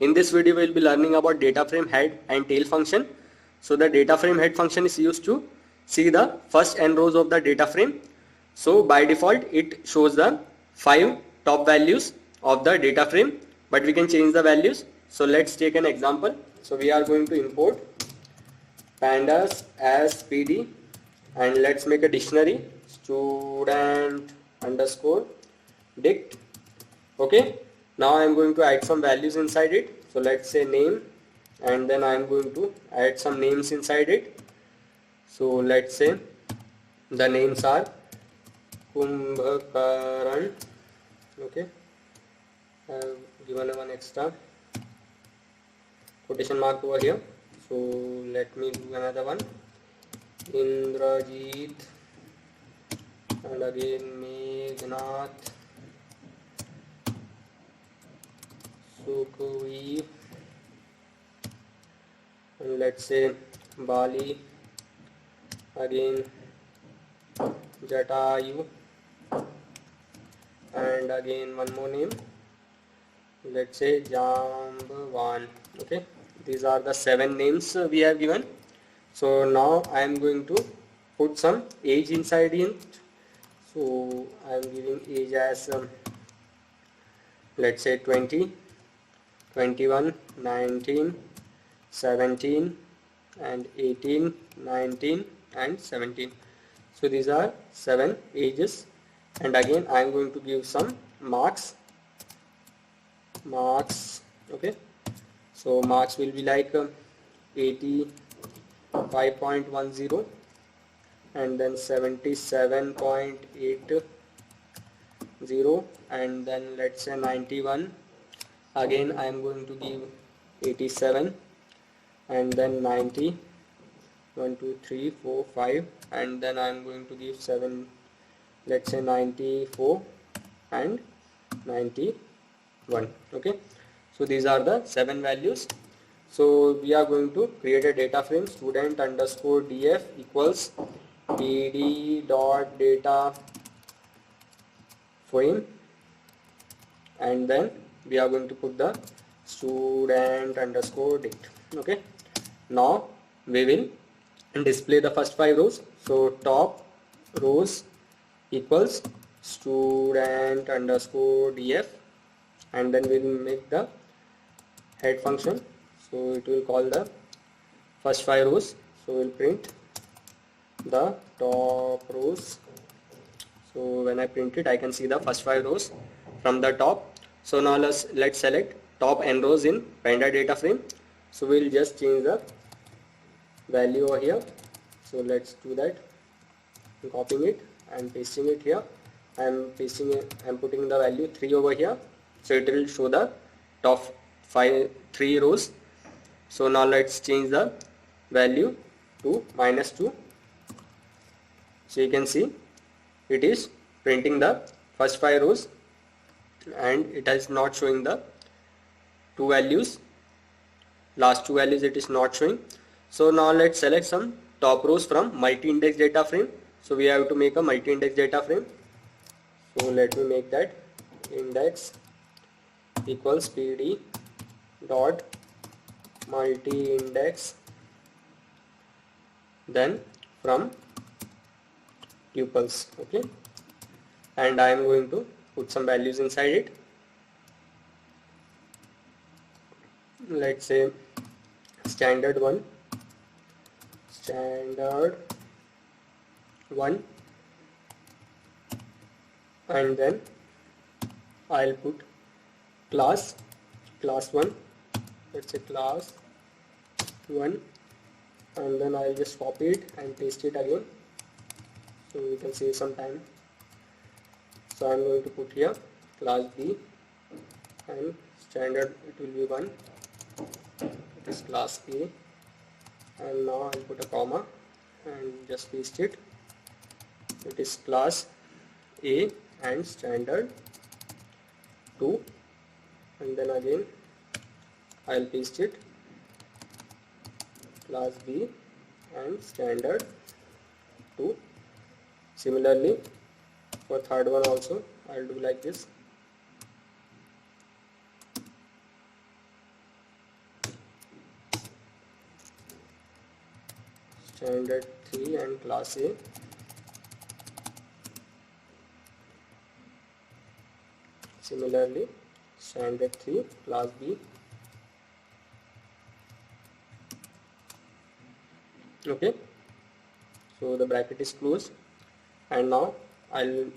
In this video we will be learning about DataFrame head and tail function. So the DataFrame head function is used to see the first n rows of the DataFrame. So by default it shows the 5 top values of the DataFrame, but we can change the values. So let's take an example. So we are going to import Pandas as pd, and let's make a dictionary student underscore dict. Okay, now I am going to add some values inside it. So let's say name, and then I am going to add some names inside it. So let's say the names are Kumbhakaran. Okay, I have given one extra quotation mark over here. So let me do another one, Indrajeet, and again Meghnath, Sugreev, and let's say Bali, again Jatayu, and again one more name, let's say Jambvaan. Okay, these are the 7 names we have given. So now I am going to put some age inside it. So I am giving age as let's say 20, 21, 19, 17, and 18, 19, and 17. So these are 7 ages, and again I am going to give some marks. Okay, so marks will be like 85.10, and then 77.80, and then let's say 91. Again I am going to give 87, and then 90, 1 2 3 4 5, and then I am going to give 7, let's say 94 and 91. Okay, so these are the 7 values. So we are going to create a data frame student underscore df equals pd.DataFrame, and then we are going to put the student underscore dict. Okay, now we will display the first 5 rows. So top rows equals student underscore df, and then we will make the head function. So it will call the first 5 rows. So we'll print the top rows. So when I print it, I can see the first 5 rows from the top. So now let's select top n rows in Panda data frame. So we'll just change the value over here. So let's do that. I'm copying it and pasting it here. I'm putting the value 3 over here. So it will show the top 3 rows. So now let's change the value to -2. So you can see it is printing the first 5 rows, and it is not showing the 2 values. Last 2 values it is not showing. So now let's select some top rows from multi-index data frame. So we have to make a multi-index data frame. So let me make that index equals pd dot multi-index, then from tuples. Okay, and I am going to put some values inside it. Let's say standard 1, and then I'll put class 1. Let's say class 1, and then I'll just copy it and paste it again, so we can save some time. So I'm going to put here class B, and standard it will be 1. It is class A, and now I'll put a comma and just paste it. It is class A and standard 2, and then again I'll paste it class B and standard 2. Similarly for third one also, I'll do like this. standard 3 and class A. Similarly, standard 3 class B. Okay, so the bracket is closed, and now I'll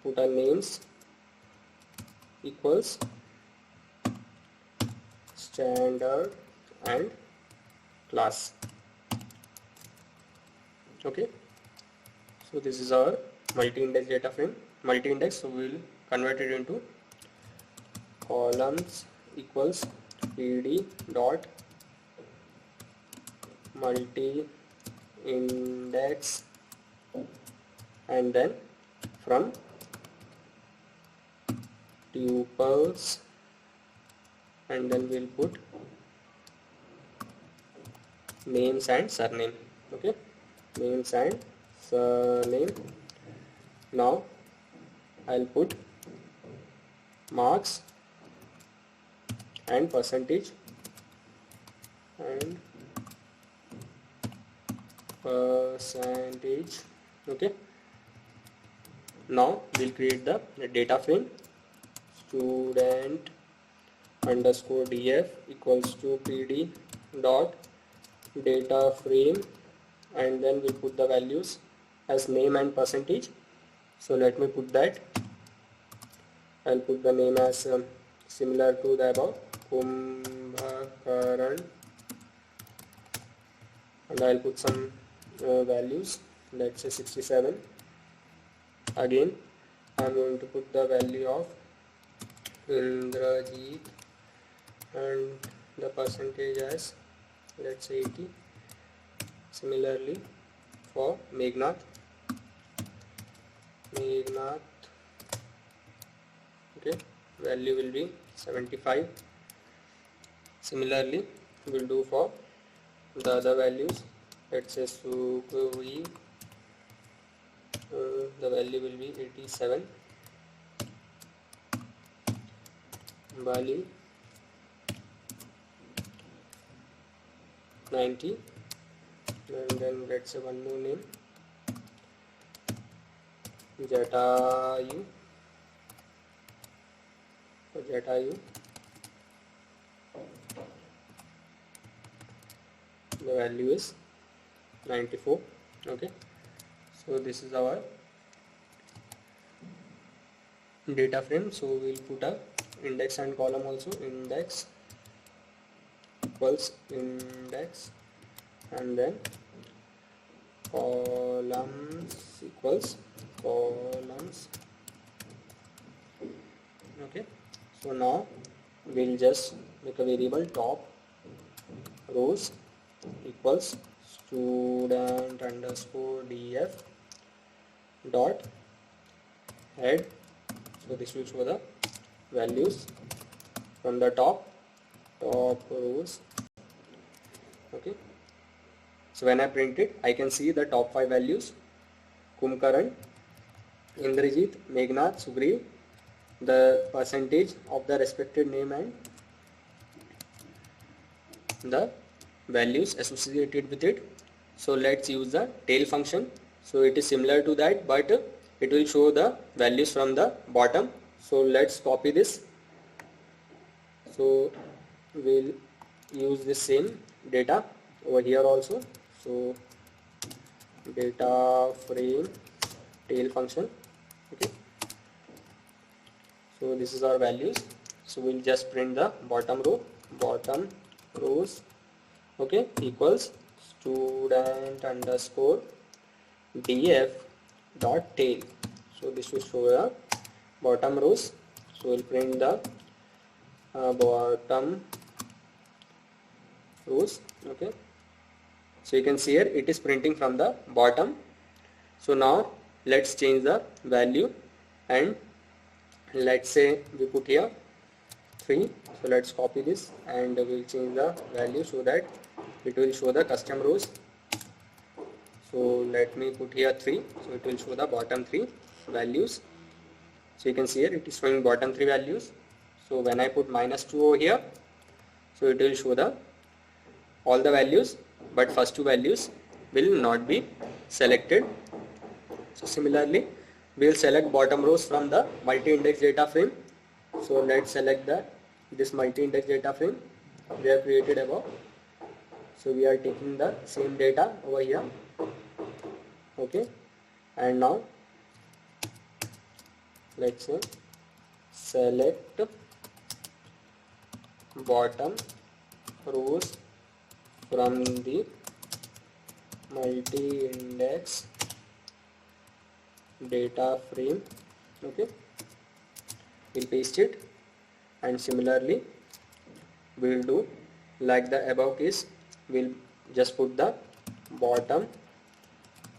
put a names equals standard and class. Okay, so this is our multi-index data frame. Multi-index, so we will convert it into columns equals pd dot multi-index, and then from tuples, and then we'll put names and surname. Okay, names and surname. Now I'll put marks and percentage and percentage. Okay, now we'll create the data frame. Student underscore df equals to pd dot data frame, and then we'll put the values as name and percentage. So let me put that. I'll put the name as similar to the above, Kumbhakaran, and I'll put some values, let's say 67. Again I'm going to put the value of Indrajeet and the percentage as, let's say, 80. Similarly for Meghnath, okay, value will be 75. Similarly we'll do for the other values, let's say Sugreev, the value will be 87. Bali 90, and then let's say one more name, Jatayu, the value is 94. Okay, so this is our data frame. So we'll put a index and column also, index equals index, and then columns equals columns. Okay, so now we'll just make a variable top rows equals student underscore df dot head. So this will show the values from the top rows. Okay, so when I print it, I can see the top 5 values: Kumbhakaran, Indrajeet, Meghnath, Sugreev, the percentage of the respected name, and the values associated with it. So let's use the tail function. So it is similar to that, but it will show the values from the bottom. So let's copy this. So we'll use the same data over here also. So DataFrame tail function. Okay, so this is our values. So we'll just print the bottom rows. Okay, equals student underscore df dot tail. So this will show the bottom rows. So we'll print the bottom rows. Okay, so you can see here it is printing from the bottom. So now let's change the value, and let's say we put here 3. So let's copy this and we'll change the value so that it will show the custom rows. So let me put here 3. So it will show the bottom 3 values. So you can see here it is showing bottom 3 values. So when I put -2 over here, so it will show the all the values, but first 2 values will not be selected. So similarly, we will select bottom rows from the multi-index data frame. So let's select this multi-index data frame we have created above. So we are taking the same data over here. Okay, and now let's say select bottom rows from the multi-index data frame. Okay, we'll paste it, and similarly we will do like the above case. We'll just put the bottom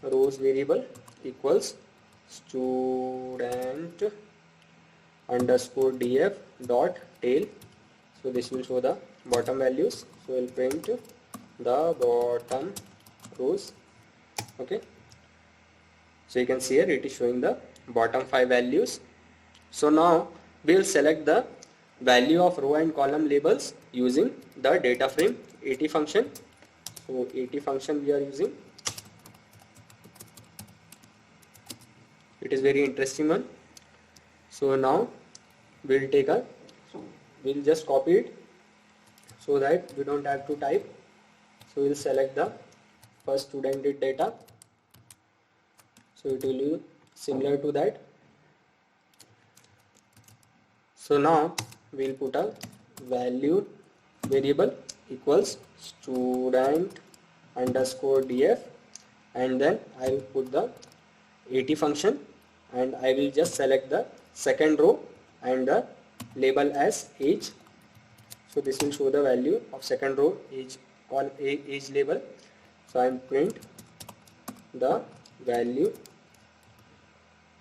rows variable equals student underscore df dot tail. So this will show the bottom values. So we'll print the bottom rows. Okay, so you can see here it is showing the bottom 5 values. So now we will select the value of row and column labels using the DataFrame AT function. So AT function we are using. It is very interesting one. So now we'll just copy it so that we don't have to type. So we'll select the first student data. So it will be similar to that. So now we'll put a value variable equals student underscore df, and then I will put the AT function, and I will just select the second row and the label as age. So this will show the value of second row age label. So I will print the value.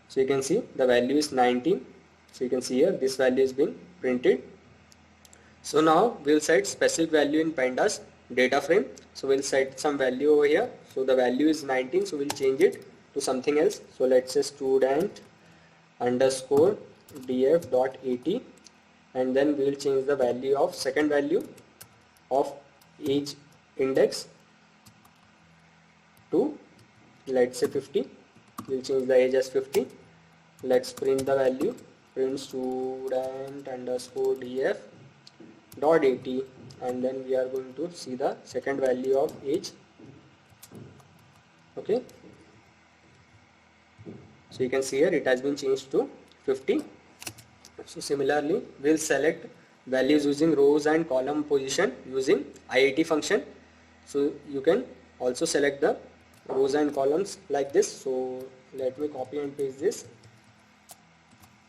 So you can see the value is 19. So you can see here this value has been printed. So now we will set specific value in Pandas data frame. So we will set some value over here. So the value is 19. So we will change it to something else. So let's say student underscore df dot at, and then we will change the value of second value of age index to, let's say, 50. We will change the age as 50. Let's print the value. Print student underscore df dot at, and then we are going to see the second value of age. Okay, so you can see here it has been changed to 50. So similarly we will select values using rows and column position using IAT function. So you can also select the rows and columns like this. So let me copy and paste this,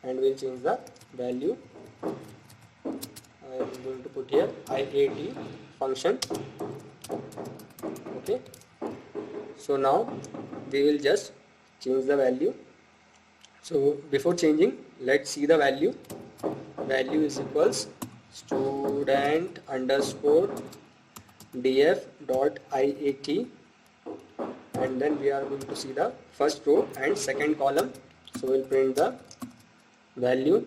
and we'll change the value. I am going to put here IAT function. Okay, so now we will just change the value. So before changing, let's see the value. Value is equals student underscore df dot IAT, and then we are going to see the first row and second column. So we'll print the value.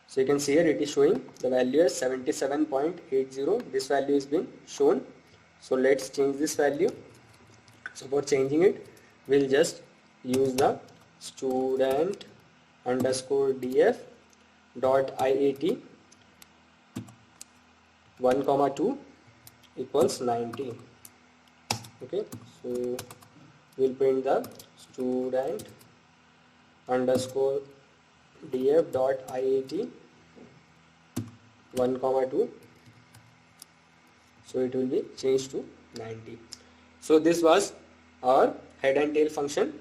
So you can see here it is showing the value as 77.80. This value is being shown. So let's change this value. So for changing it, we'll just use the student underscore df dot IAT 1,2 equals 19. Okay, so we'll print the student underscore df dot IAT 1,2. So it will be changed to 90. So this was our head and tail function.